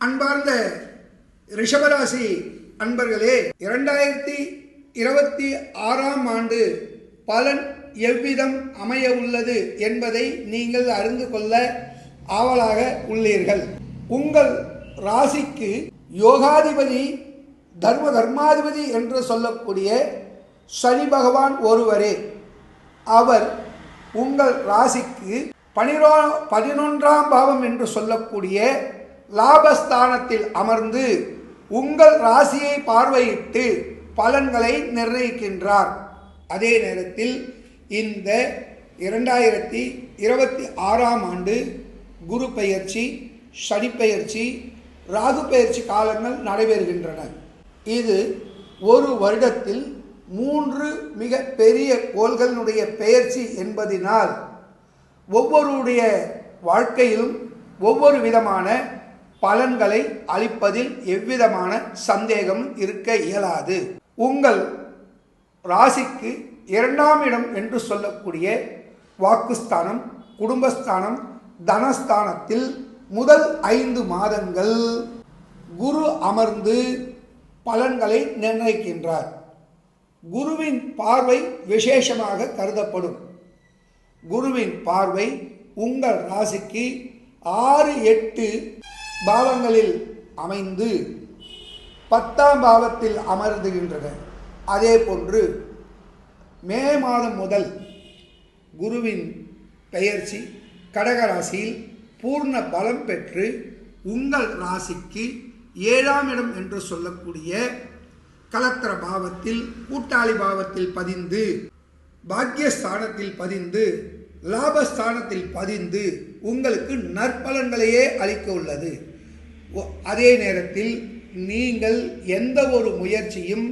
அன்பார்ந்த ரிஷபராசி அன்பர்களே, 2026ஆம் ஆண்டு பலன் எவ்விதம் அமைய உள்ளது என்பதை நீங்கள் அறிந்து கொள்ள ஆவலாக உள்ளீர்கள். உங்கள் ராசிக்கு யோகாதிபதி தர்ம கர்மாதிபதி என்று சொல்லக்கூடிய சனி பகவான் ஒருவரே. அவர் உங்கள் ராசிக்கு 11ஆம் பாவம் என்று சொல்லக்கூடிய லாபஸ்தானத்தில் அமர்ந்து உங்கள் ராசியை பார்வையிட்டு பலன்களை நிர்ணயிக்கின்றார். அதே நேரத்தில் இந்த 2026ஆம் ஆண்டு குரு பெயர்ச்சி, சனி பெயர்ச்சி, ராகு பெயர்ச்சி காலங்கள் நடைபெறுகின்றன. இது ஒரு வருடத்தில் 3 மிக பெரிய கோள்களுடைய பெயர்ச்சி என்பதினால் ஒவ்வொருடைய வாழ்க்கையிலும் ஒவ்வொரு விதமான பலன்களை அளிப்பதில் எவ்விதமான சந்தேகம் இருக்க இயலாது. உங்கள் ராசிக்கு 2ஆம் இடம் என்று சொல்லக்கூடிய வாக்குஸ்தானம், குடும்பஸ்தானம், தனஸ்தானத்தில் முதல் 5 மாதங்கள் குரு அமர்ந்து பலன்களை நிர்ணயிக்கின்றார். குருவின் பார்வை விசேஷமாக கருதப்படும். குருவின் பார்வை உங்கள் ராசிக்கு 6, 8 பாவங்களில் அமைந்து 10ஆம் பாவத்தில் அமர்ந்துகின்றன. அதே போன்று மே மாதம் முதல் குருவின் பெயர்ச்சி கடகராசியில் பூர்ண பலம் பெற்று உங்கள் ராசிக்கு 7ஆம் இடம் என்று சொல்லக்கூடிய கலத்திர பாவத்தில், கூட்டாளி பாவத்தில் பதிந்து, பாக்கியஸ்தானத்தில் பதிந்து, லாபஸ்தானத்தில் பதிந்து உங்களுக்கு நற்பலன்களையே அளிக்க உள்ளது. அதே நேரத்தில் நீங்கள் எந்த ஒரு முயற்சியும்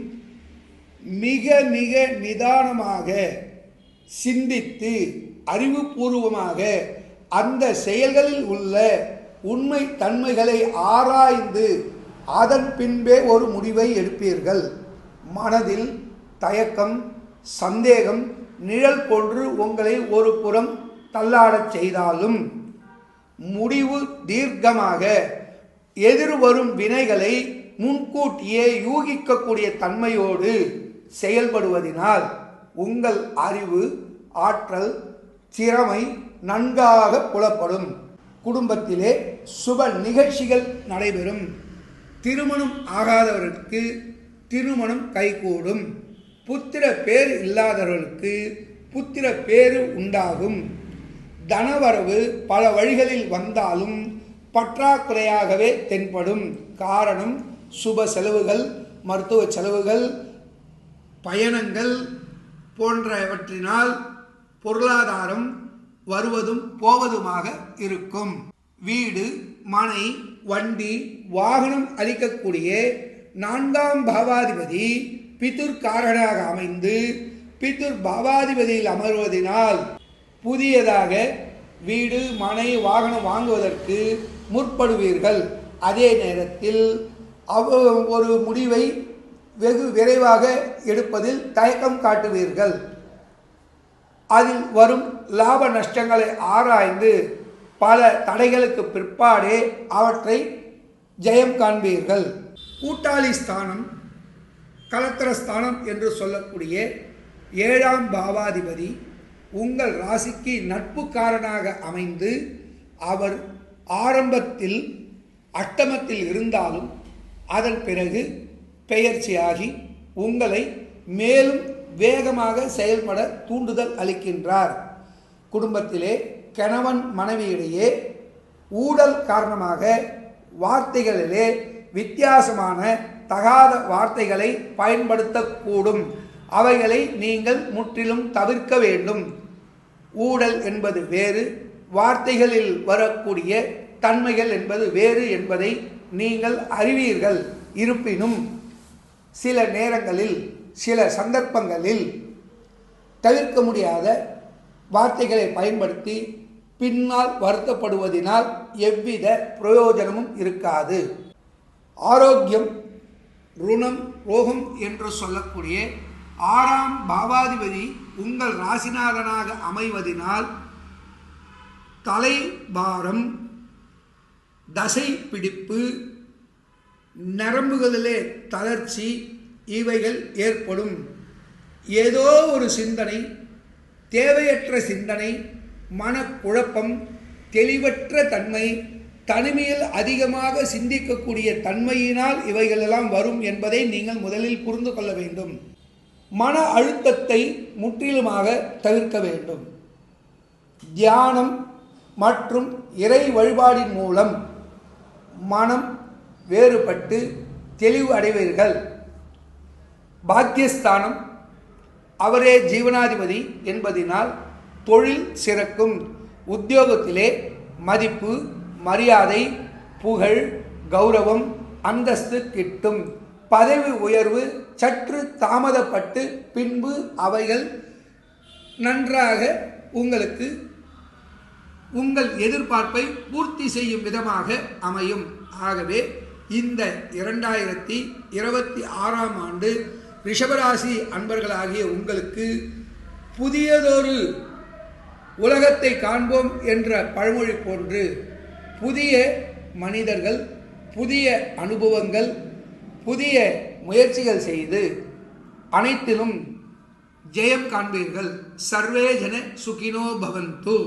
மிக மிக நிதானமாக சிந்தித்து அறிவுபூர்வமாக அந்த செயல்களில் உள்ள உண்மை தன்மைகளை ஆராய்ந்து அதன் பின்பே ஒரு முடிவை எடுப்பீர்கள். மனதில் தயக்கம், சந்தேகம் நிழல் போன்று உங்களை ஒரு புறம் தள்ளாடச் செய்தாலும் முடிவு தீர்க்கமாக எதிர்வரும் வினைகளை முன்கூட்டியே யூகிக்கக்கூடிய தன்மையோடு செயல்படுவதினால் உங்கள் அறிவு, ஆற்றல், திறமை நன்காக புலப்படும். குடும்பத்திலே சுப நிகழ்ச்சிகள் நடைபெறும். திருமணம் ஆகாதவர்களுக்கு திருமணம் கைகூடும். புத்திர பேறு இல்லாதவர்களுக்கு புத்திர பேறு உண்டாகும். தனவரவு பல வழிகளில் வந்தாலும் பற்றாக்குறையாகவே தென்படும். காரணம் சுப செலவுகள், மருத்துவ செலவுகள், பயணங்கள் போன்றவற்றினால் பொருளாதாரம் வருவதும் போவதுமாக இருக்கும். வீடு, மனை, வண்டி, வாகனம் அளிக்கக்கூடிய 4ஆம் பாவாதிபதி பிதுர் காரனாக அமைந்து பிதுர் பாவாதிபதியில் அமர்வதனால் புதியதாக வீடு, மனை, வாகனம் வாங்குவதற்கு முற்படுவீர்கள். அதே நேரத்தில் ஒரு முடிவை வெகு விரைவாக எடுப்பதில் தயக்கம் காட்டுவீர்கள். அதில் வரும் லாப நஷ்டங்களை ஆராய்ந்து பல தடைகளுக்கு பிற்பாடே அவற்றை ஜெயம் காண்பீர்கள். கூட்டாளி ஸ்தானம், கலத்திரஸ்தானம் என்று சொல்லக்கூடிய 7ஆம் பாவாதிபதி உங்கள் ராசிக்கு நட்புக்காரனாக அமைந்து அவர் ஆரம்பத்தில் அட்டமத்தில் இருந்தாலும் அதன் பிறகு பெயர்ச்சியாகி உங்களை மேலும் வேகமாக செயல்பட தூண்டுதல் அளிக்கின்றார். குடும்பத்திலே கணவன் மனைவியிடையே ஊழல் காரணமாக வார்த்தைகளிலே வித்தியாசமான தகாத வார்த்தைகளை பயன்படுத்தக்கூடும். அவைகளை நீங்கள் முற்றிலும் தவிர்க்க வேண்டும். ஊழல் என்பது வேறு, வார்த்தைகளில் வரக்கூடிய தன்மைகள் என்பது வேறு என்பதை நீங்கள் அறிவீர்கள். இருப்பினும் சில நேரங்களில், சில சந்தர்ப்பங்களில் தவிர்க்க முடியாத வார்த்தைகளை பயன்படுத்தி பின்னால் வருத்தப்படுவதனால் எவ்வித பிரயோஜனமும் இருக்காது. ஆரோக்கியம், ருணம், ரோகம் என்று சொல்லக்கூடிய 6ஆம் பாவாதிபதி உங்கள் ராசிநாதனாக அமைவதினால் தலைபாரம், தசை பிடிப்பு, நரம்புகளிலே தளர்ச்சி இவைகள் ஏற்படும். ஏதோ ஒரு சிந்தனை, தேவையற்ற சிந்தனை, மனக்குழப்பம், தெளிவற்ற தன்மை, தனிமையில் அதிகமாக சிந்திக்கக்கூடிய தன்மையினால் இவைகளெல்லாம் வரும் என்பதை நீங்கள் முதலில் புரிந்து கொள்ள வேண்டும். மன அழுத்தத்தை முற்றிலுமாக தவிர்க்க வேண்டும். தியானம் மற்றும் இறை வழிபாடின் மூலம் மனம் வேறுபட்டு தெளிவு அடைவீர்கள். பாக்கியஸ்தானம், அவரே ஜீவனாதிபதி என்பதினால் தொழில் சிறக்கும். உத்தியோகத்திலே மதிப்பு, மரியாதை, புகழ், கௌரவம், அந்தஸ்து கிட்டும். பதவி உயர்வு சற்று தாமதப்பட்டு பின்பு அவைகள் நன்றாக உங்களுக்கு உங்கள் எதிர்பார்ப்பை பூர்த்தி செய்யும் விதமாக அமையும். ஆகவே இந்த 2026ஆம் ஆண்டு ரிஷபராசி அன்பர்களாகிய உங்களுக்கு புதியதொரு உலகத்தை காண்போம் என்ற பழமொழி போன்று புதிய மனிதர்கள், புதிய அனுபவங்கள், புதிய முயற்சிகள் செய்து அனைத்திலும் ஜெயம் காண்பீர்கள். சர்வே ஜன சுகினோ பவந்து.